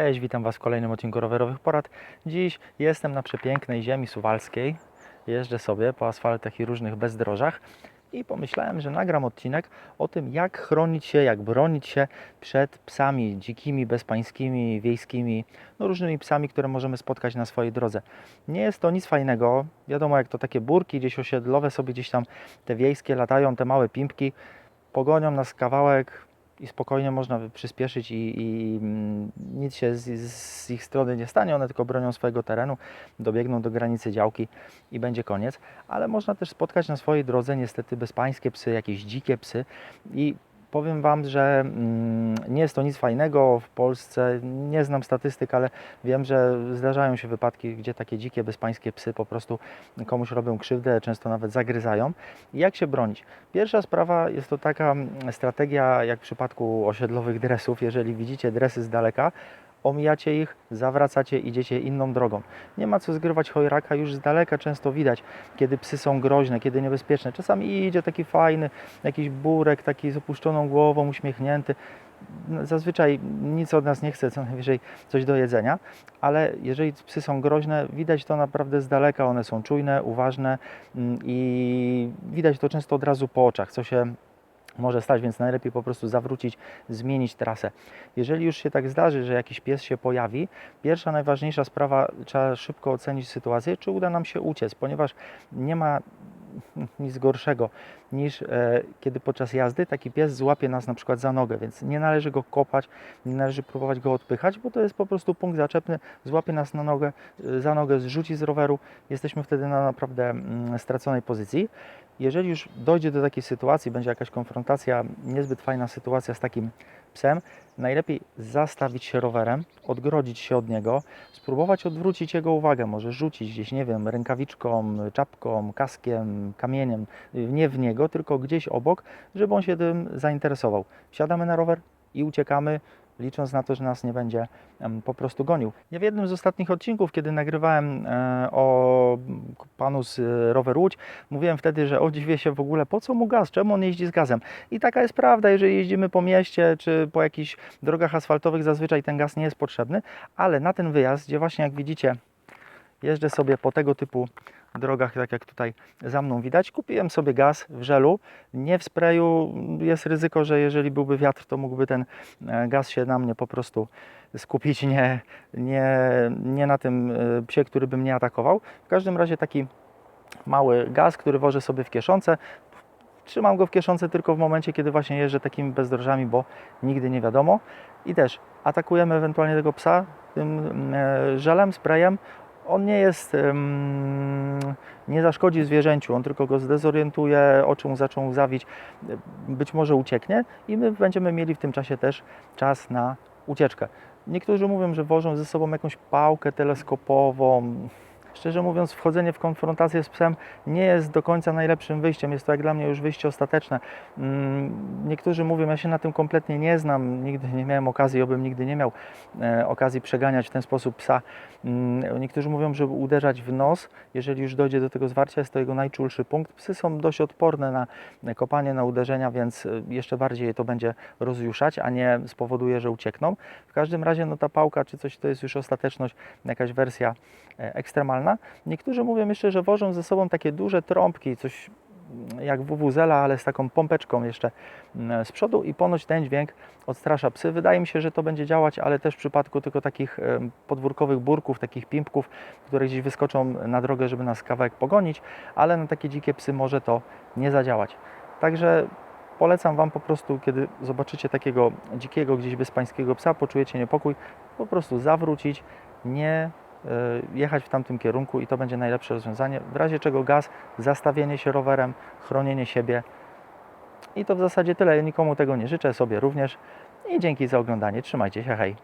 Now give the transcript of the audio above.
Cześć, witam Was w kolejnym odcinku Rowerowych Porad. Dziś jestem na przepięknej ziemi suwalskiej. Jeżdżę sobie po asfaltach i różnych bezdrożach i pomyślałem, że nagram odcinek o tym, jak chronić się, jak bronić się przed psami dzikimi, bezpańskimi, wiejskimi, różnymi psami, które możemy spotkać na swojej drodze. Nie jest to nic fajnego. Wiadomo, jak to takie burki gdzieś osiedlowe sobie gdzieś tam te wiejskie latają, te małe pimpki, pogonią nas kawałek i spokojnie można przyspieszyć i nic się z ich strony nie stanie, one tylko bronią swojego terenu, dobiegną do granicy działki i będzie koniec. Ale można też spotkać na swojej drodze niestety bezpańskie psy, jakieś dzikie psy i powiem Wam, że nie jest to nic fajnego w Polsce, nie znam statystyk, ale wiem, że zdarzają się wypadki, gdzie takie dzikie, bezpańskie psy po prostu komuś robią krzywdę, często nawet zagryzają. I jak się bronić? Pierwsza sprawa jest to taka strategia jak w przypadku osiedlowych dresów. Jeżeli widzicie dresy z daleka, omijacie ich, zawracacie, idziecie inną drogą. Nie ma co zgrywać chojraka, już z daleka często widać, kiedy psy są groźne, kiedy niebezpieczne. Czasami idzie taki fajny, jakiś burek, taki z opuszczoną głową, uśmiechnięty. Zazwyczaj nic od nas nie chce, co najwyżej coś do jedzenia, ale jeżeli psy są groźne, widać to naprawdę z daleka, one są czujne, uważne i widać to często od razu po oczach, co się może stać, więc najlepiej po prostu zawrócić, zmienić trasę. Jeżeli już się tak zdarzy, że jakiś pies się pojawi, pierwsza, najważniejsza sprawa, trzeba szybko ocenić sytuację, czy uda nam się uciec, ponieważ nie ma nic gorszego niż kiedy podczas jazdy taki pies złapie nas na przykład za nogę, więc nie należy go kopać, nie należy próbować go odpychać, bo to jest po prostu punkt zaczepny, złapie nas na nogę, za nogę, zrzuci z roweru, jesteśmy wtedy na naprawdę straconej pozycji. Jeżeli już dojdzie do takiej sytuacji, będzie jakaś konfrontacja, niezbyt fajna sytuacja z takim psem, najlepiej zastawić się rowerem, odgrodzić się od niego, spróbować odwrócić jego uwagę, może rzucić gdzieś, nie wiem, rękawiczką, czapką, kaskiem, kamieniem, nie w niego, tylko gdzieś obok, żeby on się tym zainteresował. Wsiadamy na rower i uciekamy, licząc na to, że nas nie będzie po prostu gonił. Ja w jednym z ostatnich odcinków, kiedy nagrywałem o panu z Rower Łódź, mówiłem wtedy, że dziwię się w ogóle, po co mu gaz, czemu on jeździ z gazem. I taka jest prawda, jeżeli jeździmy po mieście, czy po jakichś drogach asfaltowych, zazwyczaj ten gaz nie jest potrzebny, ale na ten wyjazd, gdzie właśnie jak widzicie, jeżdżę sobie po tego typu drogach, tak jak tutaj za mną widać, kupiłem sobie gaz w żelu, nie w sprayu. Jest ryzyko, że jeżeli byłby wiatr, to mógłby ten gaz się na mnie po prostu skupić, nie na tym psie, który by mnie atakował. W każdym razie taki mały gaz, który wożę sobie w kieszonce. Trzymam go w kieszonce tylko w momencie, kiedy właśnie jeżdżę takimi bezdrożami, bo nigdy nie wiadomo. I też atakujemy ewentualnie tego psa tym żelem, sprayem. On nie jest, nie zaszkodzi zwierzęciu, on tylko go zdezorientuje, oczy mu zaczną łzawić, być może ucieknie i my będziemy mieli w tym czasie też czas na ucieczkę. Niektórzy mówią, że wożą ze sobą jakąś pałkę teleskopową. Szczerze mówiąc, wchodzenie w konfrontację z psem nie jest do końca najlepszym wyjściem. Jest to jak dla mnie już wyjście ostateczne. Niektórzy mówią, ja się na tym kompletnie nie znam, nigdy nie miałem okazji, obym nigdy nie miał okazji przeganiać w ten sposób psa. Niektórzy mówią, żeby uderzać w nos, jeżeli już dojdzie do tego zwarcia, jest to jego najczulszy punkt. Psy są dość odporne na kopanie, na uderzenia, więc jeszcze bardziej je to będzie rozjuszać, a nie spowoduje, że uciekną. W każdym razie ta pałka czy coś to jest już ostateczność, jakaś wersja ekstremalna. Niektórzy mówią jeszcze, że wożą ze sobą takie duże trąbki, coś jak wuwuzela, ale z taką pompeczką jeszcze z przodu i ponoć ten dźwięk odstrasza psy. Wydaje mi się, że to będzie działać, ale też w przypadku tylko takich podwórkowych burków, takich pimpków, które gdzieś wyskoczą na drogę, żeby nas kawałek pogonić, ale na takie dzikie psy może to nie zadziałać. Także polecam Wam po prostu, kiedy zobaczycie takiego dzikiego, gdzieś bezpańskiego psa, poczujecie niepokój, po prostu zawrócić, nie jechać w tamtym kierunku i to będzie najlepsze rozwiązanie. W razie czego gaz, zastawienie się rowerem, chronienie siebie i to w zasadzie tyle. Ja nikomu tego nie życzę, sobie również i dzięki za oglądanie. Trzymajcie się, hej!